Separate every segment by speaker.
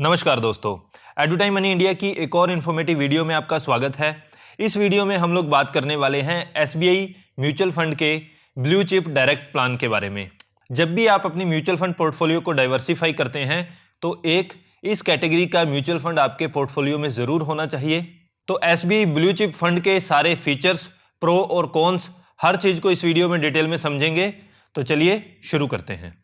Speaker 1: नमस्कार दोस्तों, एडुटाइम money India की एक और इन्फॉर्मेटिव वीडियो में आपका स्वागत है। इस वीडियो में हम लोग बात करने वाले हैं एसबीआई म्यूचुअल फंड के ब्लू चिप डायरेक्ट प्लान के बारे में। जब भी आप अपनी म्यूचुअल फंड पोर्टफोलियो को डाइवर्सिफाई करते हैं तो एक इस कैटेगरी का म्यूचुअल फंड आपके पोर्टफोलियो में ज़रूर होना चाहिए। तो एसबीआई ब्लू चिप फंड के सारे फीचर्स, प्रो और कॉन्स, हर चीज़ को इस वीडियो में डिटेल में समझेंगे। तो चलिए शुरू करते हैं।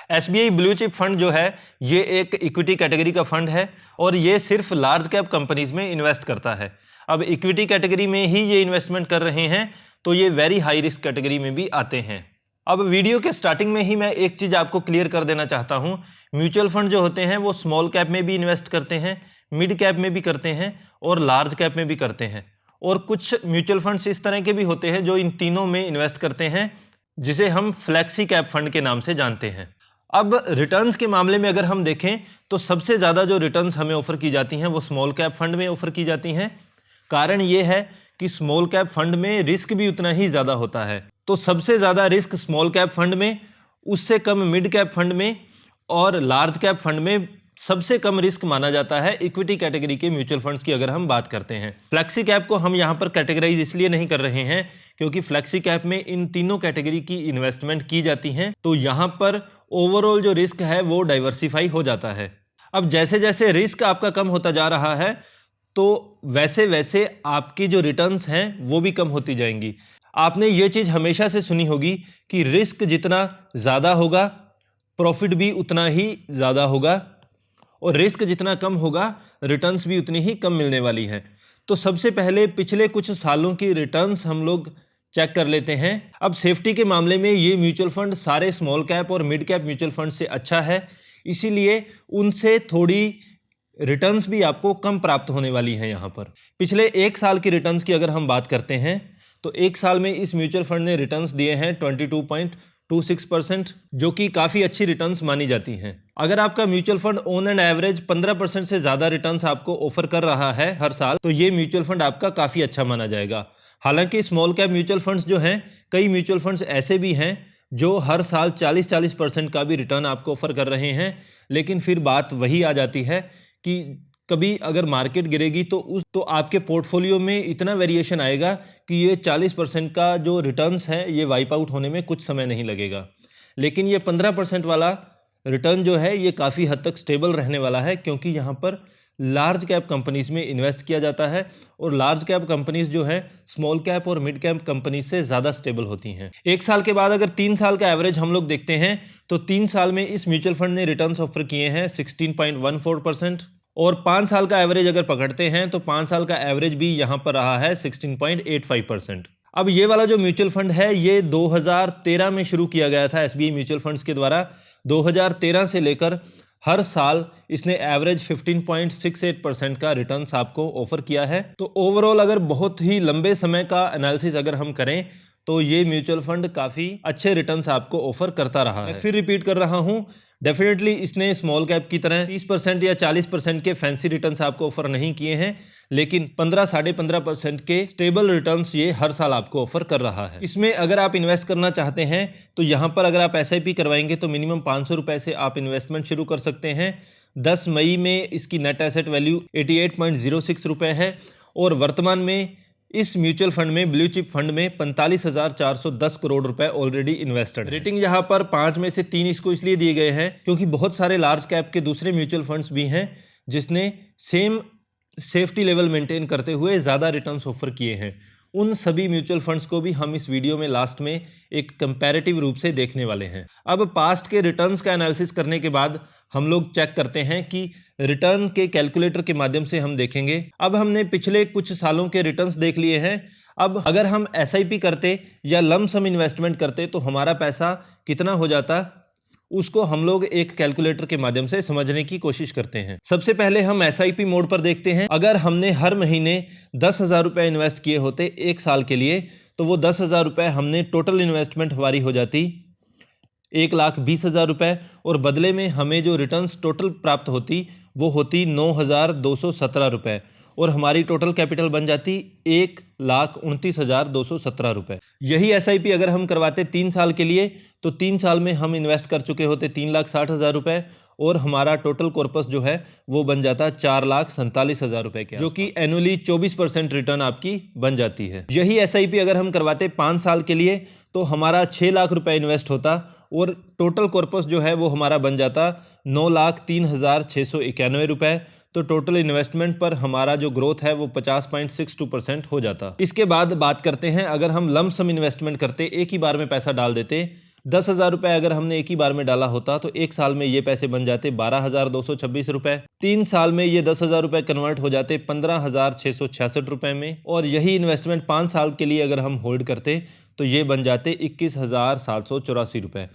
Speaker 1: एसबीआई ब्लू चिप फंड जो है ये एक इक्विटी कैटेगरी का फंड है और ये सिर्फ लार्ज कैप कंपनीज में इन्वेस्ट करता है। अब इक्विटी कैटेगरी में ही ये इन्वेस्टमेंट कर रहे हैं तो ये वेरी हाई रिस्क कैटेगरी में भी आते हैं। अब वीडियो के स्टार्टिंग में ही मैं एक चीज़ आपको क्लियर कर देना चाहता हूँ। म्यूचुअल फंड जो होते हैं वो स्मॉल कैप में भी इन्वेस्ट करते हैं, मिड कैप में भी करते हैं और लार्ज कैप में भी करते हैं। और कुछ म्यूचुअल फंड्स इस तरह के भी होते हैं जो इन तीनों में इन्वेस्ट करते हैं, जिसे हम फ्लैक्सी कैप फंड के नाम से जानते हैं। अब रिटर्न्स के मामले में अगर हम देखें तो सबसे ज़्यादा जो रिटर्न्स हमें ऑफर की जाती हैं वो स्मॉल कैप फंड में ऑफर की जाती हैं। कारण ये है कि स्मॉल कैप फंड में रिस्क भी उतना ही ज़्यादा होता है। तो सबसे ज़्यादा रिस्क स्मॉल कैप फंड में, उससे कम मिड कैप फंड में और लार्ज कैप फंड में सबसे कम रिस्क माना जाता है इक्विटी कैटेगरी के म्यूचुअल फंड्स की अगर हम बात करते हैं। फ्लैक्सी कैप को हम यहाँ पर कैटेगराइज इसलिए नहीं कर रहे हैं क्योंकि फ्लैक्सी कैप में इन तीनों कैटेगरी की इन्वेस्टमेंट की जाती हैं, तो यहाँ पर ओवरऑल जो रिस्क है वो डाइवर्सिफाई हो जाता है। अब जैसे जैसे रिस्क आपका कम होता जा रहा है तो वैसे वैसे आपकी जो रिटर्न्स हैं वो भी कम होती जाएंगी। आपने ये चीज़ हमेशा से सुनी होगी कि रिस्क जितना ज़्यादा होगा प्रॉफिट भी उतना ही ज़्यादा होगा और रिस्क जितना कम होगा रिटर्न्स भी उतनी ही कम मिलने वाली है। तो सबसे पहले पिछले कुछ सालों की रिटर्न्स हम लोग चेक कर लेते हैं। अब सेफ्टी के मामले में ये म्यूचुअल फंड सारे स्मॉल कैप और मिड कैप म्यूचुअल फंड से अच्छा है, इसीलिए उनसे थोड़ी रिटर्न्स भी आपको कम प्राप्त होने वाली हैं। यहाँ पर पिछले एक साल की रिटर्न्स की अगर हम बात करते हैं तो एक साल में इस म्यूचुअल फंड ने रिटर्न्स दिए हैं 22.26%, जो कि काफ़ी अच्छी रिटर्न्स मानी जाती हैं। अगर आपका mutual fund on and average 15% से ज़्यादा रिटर्न्स आपको ऑफर कर रहा है हर साल, तो ये म्यूचुअल फंड आपका काफ़ी अच्छा माना जाएगा। हालांकि स्मॉल कैप म्यूचुअल फंड्स जो हैं, कई म्यूचुअल फंड्स ऐसे भी हैं जो हर साल 40% का भी रिटर्न आपको ऑफर कर रहे हैं, लेकिन फिर बात वही आ जाती है कि कभी अगर मार्केट गिरेगी तो आपके पोर्टफोलियो में इतना वेरिएशन आएगा कि ये 40% का जो रिटर्न्स है ये वाइप आउट होने में कुछ समय नहीं लगेगा। लेकिन ये 15% वाला रिटर्न जो है ये काफ़ी हद तक स्टेबल रहने वाला है, क्योंकि यहाँ पर लार्ज कैप कंपनीज में इन्वेस्ट किया जाता है और लार्ज कैप कंपनीज जो है स्मॉल कैप और मिड कैप कंपनीज से ज़्यादा स्टेबल होती हैं। एक साल के बाद अगर 3 साल का एवरेज हम लोग देखते हैं तो 3 साल में इस म्यूचुअल फंड ने रिटर्न्स ऑफर किए हैं 16.14%। और 5 साल का एवरेज अगर पकड़ते हैं तो 5 साल का एवरेज भी यहाँ पर रहा है 16.85%। अब ये वाला जो म्यूचुअल फंड है ये 2013 में शुरू किया गया था एसबीआई म्यूचुअल फंड्स के द्वारा। 2013 से लेकर हर साल इसने एवरेज 15.68% का रिटर्न्स आपको ऑफर किया है। तो ओवरऑल अगर बहुत ही लंबे समय का एनालिसिस अगर हम करें तो ये म्यूचुअल फंड काफ़ी अच्छे रिटर्न्स आपको ऑफर करता रहा है। फिर रिपीट कर रहा हूँ, डेफिनेटली इसने स्मॉल कैप की तरह 30% या 40% के फैंसी रिटर्न्स आपको ऑफर नहीं किए हैं, लेकिन 15-15.5% के स्टेबल रिटर्न्स ये हर साल आपको ऑफर कर रहा है। इसमें अगर आप इन्वेस्ट करना चाहते हैं तो यहाँ पर अगर आप एसआईपी करवाएंगे तो मिनिमम 500 रुपये से आप इन्वेस्टमेंट शुरू कर सकते हैं। 10 मई में इसकी नेट एसेट वैल्यू 88.06 रुपये है और वर्तमान में इस म्यूचुअल फंड में, ब्लू चिप फंड में 45,410 करोड़ रुपए ऑलरेडी इन्वेस्टेड। रेटिंग यहाँ पर 5 में से 3 इसको इसलिए दिए गए हैं क्योंकि बहुत सारे लार्ज कैप के दूसरे म्यूचुअल फंड्स भी हैं जिसने सेम सेफ्टी लेवल मेंटेन करते हुए ज़्यादा रिटर्न्स ऑफर किए हैं। उन सभी म्यूचुअल फंड्स को भी हम इस वीडियो में लास्ट में एक कंपैरेटिव रूप से देखने वाले हैं। अब पास्ट के रिटर्न्स का एनालिसिस करने के बाद हम लोग चेक करते हैं कि रिटर्न के कैलकुलेटर के माध्यम से हम देखेंगे। अब हमने पिछले कुछ सालों के रिटर्न्स देख लिए हैं। अब अगर हम एसआईपी करते या लंप सम इन्वेस्टमेंट करते तो हमारा पैसा कितना हो जाता, उसको हम लोग एक कैलकुलेटर के माध्यम से समझने की कोशिश करते हैं। सबसे पहले हम एसआईपी मोड पर देखते हैं। अगर हमने हर महीने 10,000 रुपये इन्वेस्ट किए होते एक साल के लिए तो वो 10,000 रुपये हमने टोटल इन्वेस्टमेंट हमारी हो जाती 1,20,000 रुपये और बदले में हमें जो रिटर्न्स टोटल प्राप्त होती वो होती 9,217 रुपये और हमारी टोटल कैपिटल बन जाती 3,29,217 रुपये। यही SIP अगर हम करवाते 3 साल के लिए तो 3 साल में हम इन्वेस्ट कर चुके होते 3,60,000 रुपये और हमारा टोटल कॉर्पस जो है वो बन जाता 4,47,000 रुपये के, जो कि एनुअली 24% रिटर्न आपकी बन जाती है। यही SIP अगर हम करवाते 5 साल के लिए तो हमारा 6 लाख रुपए इन्वेस्ट होता और टोटल कॉर्पस जो है वो हमारा बन जाता 9,03,691 रुपये। तो टोटल इन्वेस्टमेंट पर हमारा जो ग्रोथ है वो 50.62% हो जाता। इसके बाद बात करते हैं, अगर हम लंप सम इन्वेस्टमेंट करते, एक ही बार में पैसा डाल देते, 10,000 रुपये अगर हमने एक ही बार में डाला होता तो एक साल में ये पैसे बन जाते 12,226 रुपये। 3 साल में ये 10,000 रुपये कन्वर्ट हो जाते 15,666 रुपये में। और यही इन्वेस्टमेंट 5 साल के लिए अगर हम होल्ड करते तो ये बन जाते 21,784 रुपये।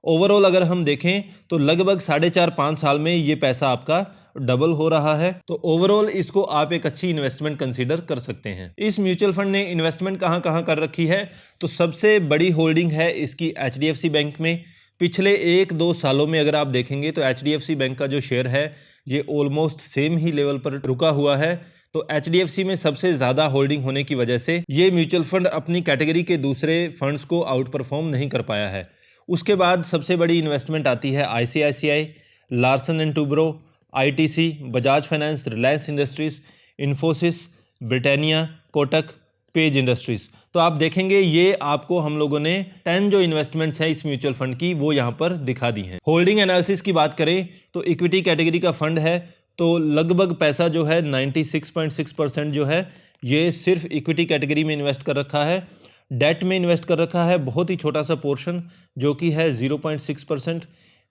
Speaker 1: ओवरऑल अगर हम देखें तो लगभग 4.5 साल में ये पैसा आपका डबल हो रहा है। तो ओवरऑल इसको आप एक अच्छी इन्वेस्टमेंट कंसीडर कर सकते हैं। इस म्यूचुअल फंड ने इन्वेस्टमेंट कहां कहां कर रखी है, तो सबसे बड़ी होल्डिंग है इसकी HDFC बैंक में। पिछले 1-2 सालों में अगर आप देखेंगे तो HDFC बैंक का जो शेयर है ये ऑलमोस्ट सेम ही लेवल पर रुका हुआ है। तो HDFC में सबसे ज़्यादा होल्डिंग होने की वजह से ये म्यूचुअल फंड अपनी कैटेगरी के दूसरे फंड्स को आउट परफॉर्म नहीं कर पाया है। उसके बाद सबसे बड़ी इन्वेस्टमेंट आती है ICICI, Larsen and Toubro, ITC, Bajaj finance, Reliance industries, Infosys, Britannia, Kotak, page industries. तो आप देखेंगे ये आपको हम लोगों ने 10 जो इन्वेस्टमेंट्स हैं इस म्यूचुअल फंड की वो यहाँ पर दिखा दी हैं। होल्डिंग एनालिसिस की बात करें तो इक्विटी कैटेगरी का फंड है तो लगभग पैसा जो है 96.6% जो है ये सिर्फ इक्विटी कैटेगरी में इन्वेस्ट कर रखा है। डेट में इन्वेस्ट कर रखा है बहुत ही छोटा सा पोर्शन जो कि है 0.6%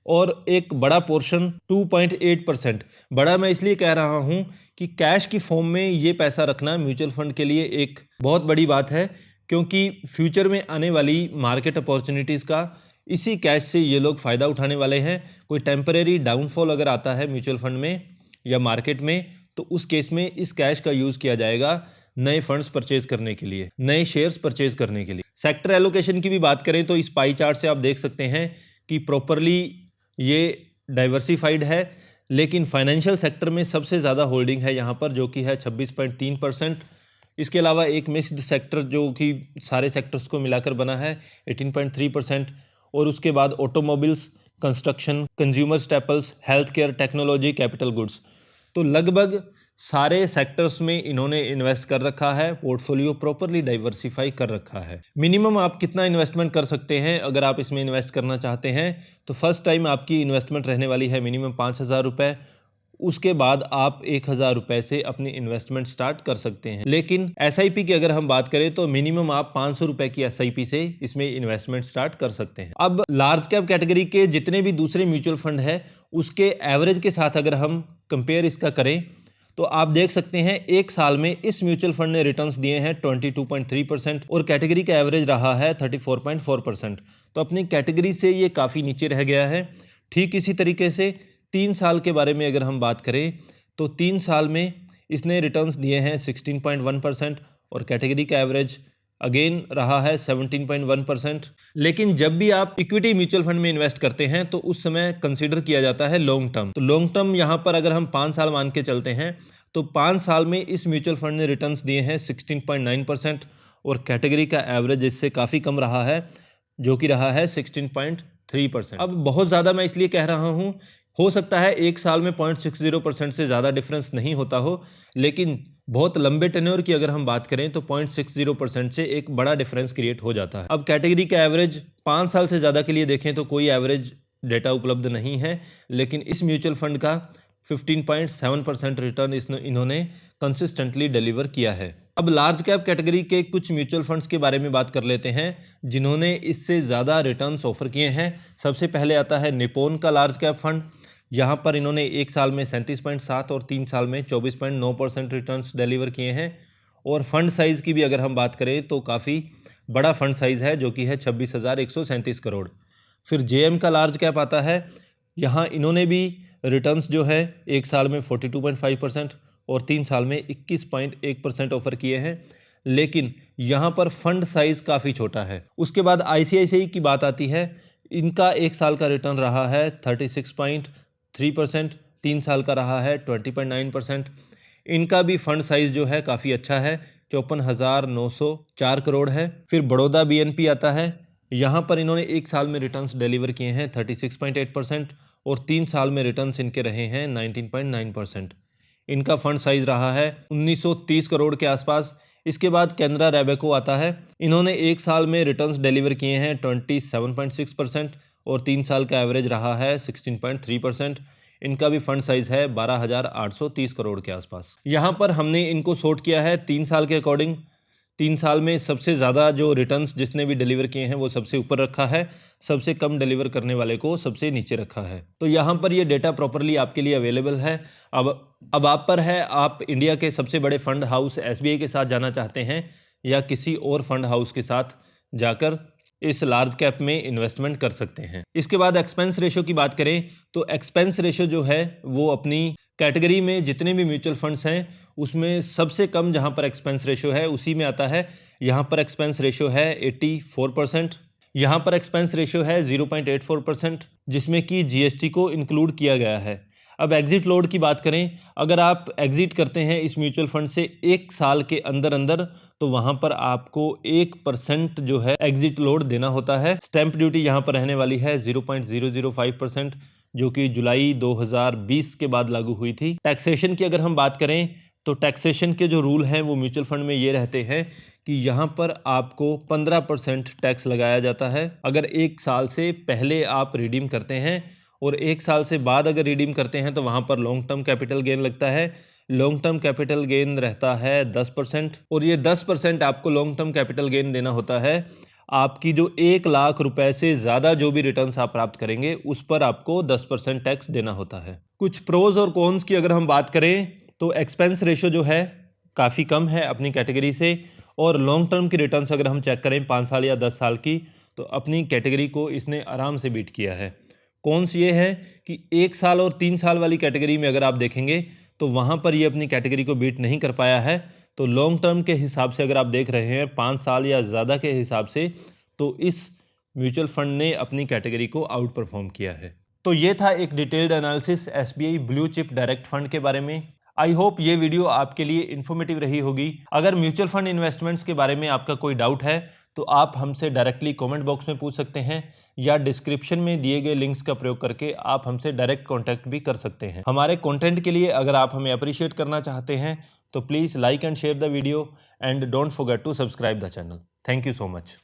Speaker 1: और एक बड़ा पोर्शन 2.8%। बड़ा मैं इसलिए कह रहा हूं कि कैश की फॉर्म में ये पैसा रखना म्यूचुअल फंड के लिए एक बहुत बड़ी बात है, क्योंकि फ्यूचर में आने वाली मार्केट अपॉर्चुनिटीज़ का इसी कैश से ये लोग फ़ायदा उठाने वाले हैं। कोई टेम्परेरी डाउनफॉल अगर आता है म्यूचुअल फंड में या मार्केट में तो उस केस में इस कैश का यूज़ किया जाएगा नए फंड्स परचेज करने के लिए, नए शेयर्स परचेज करने के लिए। सेक्टर एलोकेशन की भी बात करें तो इस पाई चार्ट से आप देख सकते हैं कि प्रॉपरली ये डाइवर्सिफाइड है, लेकिन फाइनेंशियल सेक्टर में सबसे ज़्यादा होल्डिंग है यहाँ पर जो कि है 26.3%। इसके अलावा एक मिक्स्ड सेक्टर जो कि सारे सेक्टर्स को मिलाकर बना है 18.3%। और उसके बाद automobiles, construction, consumer staples, health care, technology, capital goods. तो लगभग सारे सेक्टर्स में इन्होंने इन्वेस्ट कर रखा है, पोर्टफोलियो प्रॉपरली डाइवर्सिफाई कर रखा है। मिनिमम आप कितना इन्वेस्टमेंट कर सकते हैं अगर आप इसमें इन्वेस्ट करना चाहते हैं तो फर्स्ट टाइम आपकी इन्वेस्टमेंट रहने वाली है मिनिमम 5,000 रुपये। उसके बाद आप 1,000 रुपये से अपनी इन्वेस्टमेंट स्टार्ट कर सकते हैं। लेकिन SIP की अगर हम बात करें तो मिनिमम आप 500 रुपये की SIP से इसमें इन्वेस्टमेंट स्टार्ट कर सकते हैं। अब लार्ज कैप कैटेगरी के जितने भी दूसरे म्यूचुअल फंड है उसके एवरेज के साथ अगर हम कंपेयर इसका करें तो आप देख सकते हैं एक साल में इस म्यूचुअल फंड ने रिटर्न्स दिए हैं 22.3% और कैटेगरी का एवरेज रहा है 34.4%। तो अपनी कैटेगरी से ये काफ़ी नीचे रह गया है। ठीक इसी तरीके से 3 साल के बारे में अगर हम बात करें तो 3 साल में इसने रिटर्न्स दिए हैं 16.1% और कैटेगरी का एवरेज अगेन रहा है 17.1%। लेकिन जब भी आप इक्विटी म्यूचुअल फंड में इन्वेस्ट करते हैं तो उस समय कंसीडर किया जाता है लॉन्ग टर्म। तो लॉन्ग टर्म यहाँ पर अगर हम 5 साल मान के चलते हैं तो 5 साल में इस म्यूचुअल फंड ने रिटर्न्स दिए हैं 16.9% और कैटेगरी का एवरेज इससे काफ़ी कम रहा है जो कि रहा है 16.3%। अब बहुत ज़्यादा मैं इसलिए कह रहा हूँ, हो सकता है एक साल में 0.60% से ज़्यादा डिफरेंस नहीं होता हो, लेकिन बहुत लंबे टेन्योर की अगर हम बात करें तो 0.60% से एक बड़ा डिफरेंस क्रिएट हो जाता है। अब कैटेगरी का एवरेज 5 साल से ज़्यादा के लिए देखें तो कोई एवरेज डेटा उपलब्ध नहीं है, लेकिन इस म्यूचुअल फंड का 15.7% रिटर्न इन्होंने कंसिस्टेंटली डिलीवर किया है। अब लार्ज कैप कैटेगरी के कुछ म्यूचुअल फंड्स के बारे में बात कर लेते हैं जिन्होंने इससे ज़्यादा रिटर्न्स ऑफर किए हैं। सबसे पहले आता है निप्पॉन का लार्ज कैप फंड। यहाँ पर इन्होंने एक साल में 37.7 और 3 साल में 24.9% रिटर्न्स डिलीवर किए हैं। और फंड साइज़ की भी अगर हम बात करें तो काफ़ी बड़ा फंड साइज़ है जो कि है 26,137 करोड़। फिर JM का लार्ज कैप आता है। यहाँ इन्होंने भी रिटर्न्स जो है एक साल में 42.5% और 3 साल में 21.1% ऑफर किए हैं, लेकिन यहाँ पर फंड साइज़ काफ़ी छोटा है। उसके बाद ICICI की बात आती है। इनका एक साल का रिटर्न रहा है 36.3%, 3 साल का रहा है 20.9%। इनका भी फंड साइज़ जो है काफ़ी अच्छा है 54,904 करोड़ है। फिर बड़ौदा BNP आता है, यहाँ पर इन्होंने एक साल में रिटर्न्स डिलीवर किए हैं 36.8% और 3 साल में रिटर्न्स इनके रहे हैं 19.9%। इनका फंड साइज रहा है 1930 करोड़ के आसपास। इसके बाद कैनरा रैबेको आता है, इन्होंने एक साल में रिटर्न्स डिलीवर किए हैं 27.6% और 3 साल का एवरेज रहा है 16.3%। इनका भी फंड साइज है 12,830 करोड़ के आसपास। यहाँ पर हमने इनको सॉर्ट किया है 3 साल के अकॉर्डिंग। 3 साल में सबसे ज़्यादा जो रिटर्न्स जिसने भी डिलीवर किए हैं वो सबसे ऊपर रखा है, सबसे कम डिलीवर करने वाले को सबसे नीचे रखा है। तो यहाँ पर ये डेटा प्रॉपरली आपके लिए अवेलेबल है। अब आप पर है, आप इंडिया के सबसे बड़े फंड हाउस SBI के साथ जाना चाहते हैं या किसी और फंड हाउस के साथ जाकर इस लार्ज कैप में इन्वेस्टमेंट कर सकते हैं। इसके बाद एक्सपेंस रेशो की बात करें तो एक्सपेंस रेशो जो है वो अपनी कैटेगरी में जितने भी म्यूचुअल फंड्स हैं उसमें सबसे कम जहां पर एक्सपेंस रेशो है उसी में आता है। यहां पर एक्सपेंस रेशो है 84%। यहां पर एक्सपेंस रेशो है 0.84%, जिसमें कि GST को इंक्लूड किया गया है। अब एग्जिट लोड की बात करें, अगर आप एग्जिट करते हैं इस म्यूचुअल फंड से 1 साल के अंदर अंदर तो वहां पर आपको 1% जो है एग्जिट लोड देना होता है। स्टैंप ड्यूटी यहां पर रहने वाली है 0.005%, जो कि जुलाई 2020 के बाद लागू हुई थी। टैक्सेशन की अगर हम बात करें तो टैक्सेशन के जो रूल हैं वो म्यूचुअल फंड में ये रहते हैं कि यहाँ पर आपको 15% टैक्स लगाया जाता है अगर 1 साल से पहले आप रिडीम करते हैं, और 1 साल से बाद अगर रिडीम करते हैं तो वहाँ पर लॉन्ग टर्म कैपिटल गेन लगता है। लॉन्ग टर्म कैपिटल गेन रहता है 10%, और ये 10% आपको लॉन्ग टर्म कैपिटल गेन देना होता है आपकी जो 1 लाख रुपए से ज़्यादा जो भी रिटर्न्स आप प्राप्त करेंगे उस पर आपको 10% टैक्स देना होता है। कुछ प्रोज और कॉन्स की अगर हम बात करें तो एक्सपेंस रेशो जो है काफ़ी कम है अपनी कैटेगरी से, और लॉन्ग टर्म की रिटर्न्स अगर हम चेक करें 5 साल या 10 साल की तो अपनी कैटेगरी को इसने आराम से बीट किया है। कॉन्स ये है कि 1 साल और 3 साल वाली कैटेगरी में अगर आप देखेंगे तो वहाँ पर ये अपनी कैटेगरी को बीट नहीं कर पाया है। तो लॉन्ग टर्म के हिसाब से अगर आप देख रहे हैं 5 साल या ज़्यादा के हिसाब से, तो इस म्यूचुअल फंड ने अपनी कैटेगरी को आउट परफॉर्म किया है। तो ये था एक detailed analysis SBI blue chip direct fund के बारे में। आई होप ये वीडियो आपके लिए इन्फॉर्मेटिव रही होगी। अगर म्यूचुअल फंड इन्वेस्टमेंट्स के बारे में आपका कोई डाउट है तो आप हमसे डायरेक्टली कमेंट बॉक्स में पूछ सकते हैं, या डिस्क्रिप्शन में दिए गए लिंक्स का प्रयोग करके आप हमसे डायरेक्ट कांटेक्ट भी कर सकते हैं। हमारे कंटेंट के लिए अगर आप हमें अप्रिशिएट करना चाहते हैं तो please like and share the video and don't forget to subscribe the channel. Thank you so much.